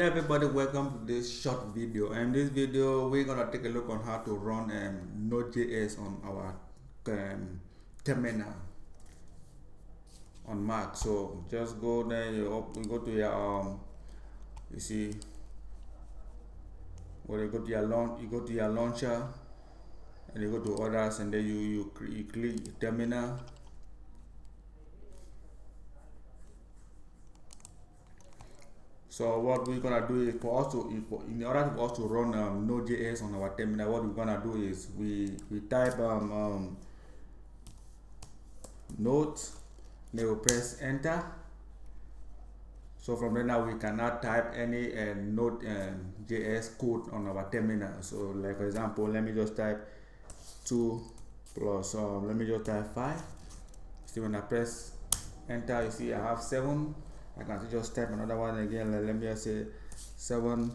Hello everybody, welcome to this short video. And in this video we're gonna take a look on how to run Node.js on our terminal on Mac. So just go there, you go to your you see where you go to your launcher, and you go to others, and then you click terminal. So what we're gonna do is for us to in order for us to run Node.js on our terminal, what we're gonna do is we type Node, then we press enter. So from there now we cannot type any Node.js code on our terminal. So like for example, let me just type 2 plus let me just type 5. See, when I press enter, you see I have 7. I can just type another one again. Let me just say 7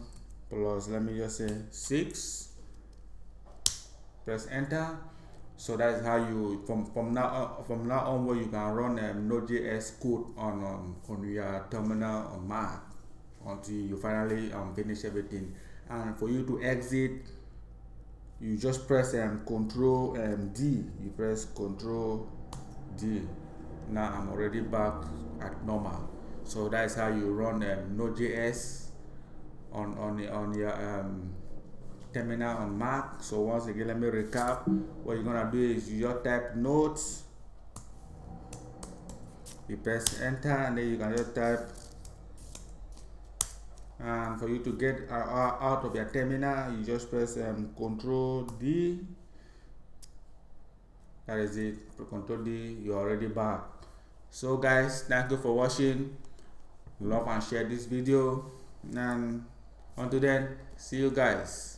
plus, let me just say 6. Press enter. So that is how you from now onward you can run Node.js code on your terminal on Mac until you finally finish everything. And for you to exit, you just press Control D. You press Control D. Now I'm already back at normal. So that is how you run Node.js on your terminal on Mac. So once again, let me recap. What you're gonna do is you just type nodes, you press enter, and then you can just type. And for you to get out of your terminal, you just press Control D. That is it. Control D. You're already back. So guys, thank you for watching. Love and share this video, and until then, see you guys.